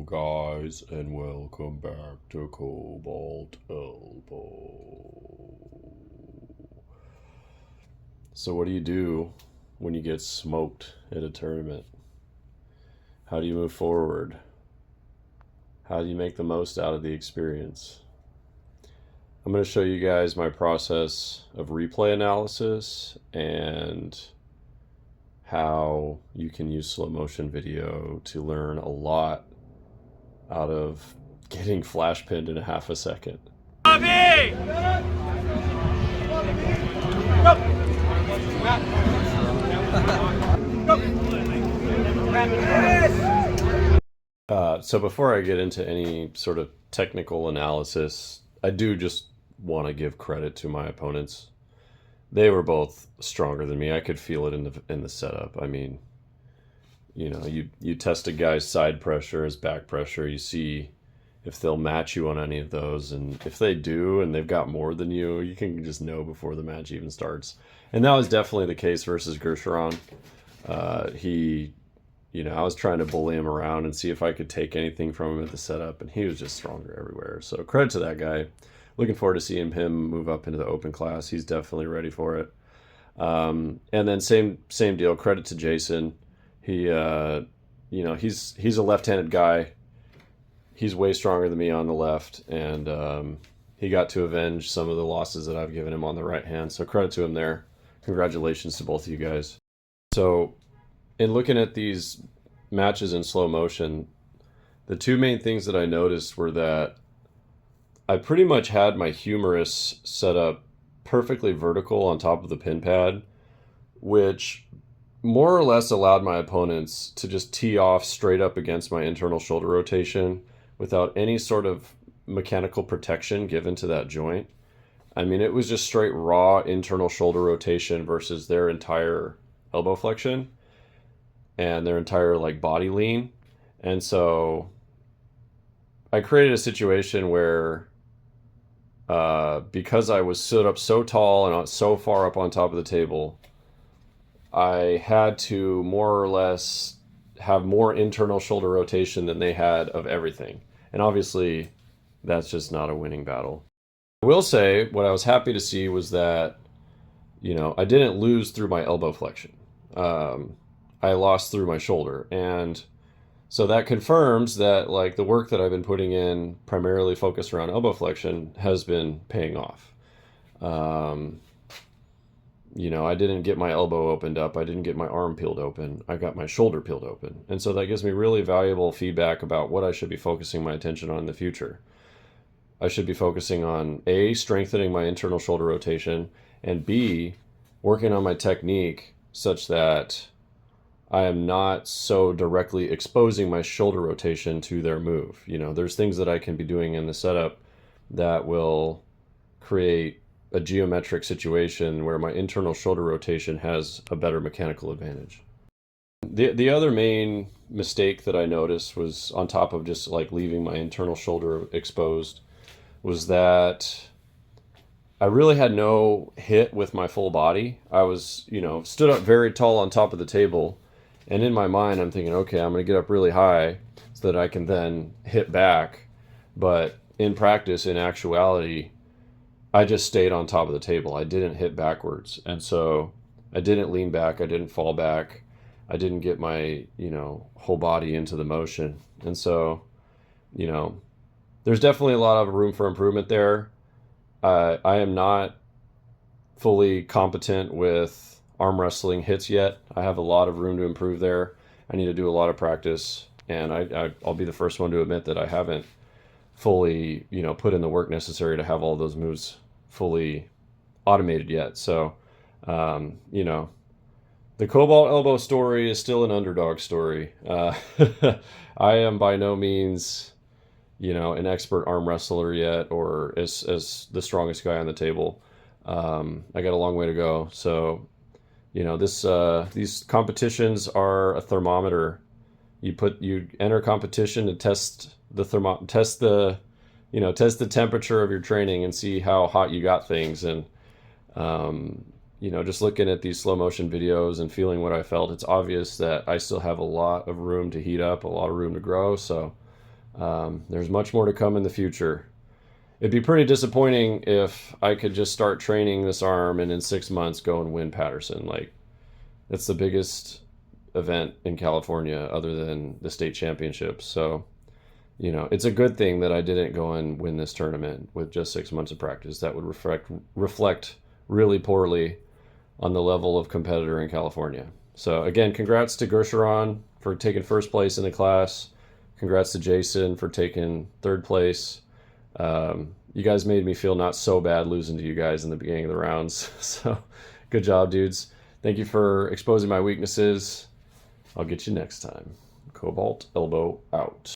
guys, and welcome back to Cobalt Elbow. So what do you do when you get smoked at a tournament? How do you move forward? How do you make the most out of the experience? I'm going to show you guys my process of replay analysis and how you can use slow motion video to learn a lot out of getting flash pinned in a half a second. So before I get into any sort of technical analysis, I do just want to give credit to my opponents. They were both stronger than me. I could feel it in the setup. I mean, you know, you test a guy's side pressure, his back pressure, you see if they'll match you on any of those, and if they do and they've got more than you can just know before the match even starts. And that was definitely the case versus Gercheron. I was trying to bully him around and see if I could take anything from him at the setup, and he was just stronger everywhere. So credit to that guy. Looking forward to seeing him move up into the open class. He's definitely ready for it. And then same deal. Credit to Jason. He, he's a left-handed guy. He's way stronger than me on the left, and he got to avenge some of the losses that I've given him on the right hand. So credit to him there. Congratulations to both of you guys. So in looking at these matches in slow motion, the two main things that I noticed were that I pretty much had my humerus set up perfectly vertical on top of the pin pad, which more or less allowed my opponents to just tee off straight up against my internal shoulder rotation without any sort of mechanical protection given to that joint. I mean, it was just straight raw internal shoulder rotation versus their entire elbow flexion and their entire body lean. And so I created a situation where because I was stood up so tall and so far up on top of the table, I had to more or less have more internal shoulder rotation than they had of everything. And obviously, that's just not a winning battle. I will say, what I was happy to see was that, I didn't lose through my elbow flexion. I lost through my shoulder. And so that confirms that the work that I've been putting in, primarily focused around elbow flexion, has been paying off. I didn't get my elbow opened up. I didn't get my arm peeled open. I got my shoulder peeled open. And so that gives me really valuable feedback about what I should be focusing my attention on in the future. I should be focusing on A, strengthening my internal shoulder rotation, and B, working on my technique such that I am not so directly exposing my shoulder rotation to their move. There's things that I can be doing in the setup that will create a geometric situation where my internal shoulder rotation has a better mechanical advantage. The other main mistake that I noticed was, on top of just leaving my internal shoulder exposed, was that I really had no hit with my full body. I was, stood up very tall on top of the table, and in my mind I'm thinking, okay, I'm going to get up really high so that I can then hit back. But in practice, in actuality, I just stayed on top of the table. I didn't hit backwards. And so I didn't lean back. I didn't fall back. I didn't get my, whole body into the motion. And so, there's definitely a lot of room for improvement there. I am not fully competent with arm wrestling hits yet. I have a lot of room to improve there. I need to do a lot of practice. And I'll be the first one to admit that I haven't fully, put in the work necessary to have all those moves fully automated yet. So, the Cobalt Elbow story is still an underdog story. I am by no means, an expert arm wrestler yet, or as the strongest guy on the table. I got a long way to go. So, these competitions are a thermometer. You enter competition to test the temperature of your training and see how hot you got things. And just looking at these slow motion videos and feeling what I felt, it's obvious that I still have a lot of room to heat up, a lot of room to grow. So There's much more to come in the future. It'd be pretty disappointing if I could just start training this arm and in 6 months go and win Patterson. Like, that's the biggest event in California other than the state championships. So, it's a good thing that I didn't go and win this tournament with just 6 months of practice. That would reflect really poorly on the level of competitor in California. So again, congrats to Gersharon for taking first place in the class. Congrats to Jason for taking third place. You guys made me feel not so bad losing to you guys in the beginning of the rounds. So good job, dudes. Thank you for exposing my weaknesses. I'll get you next time. Cobalt Elbow out.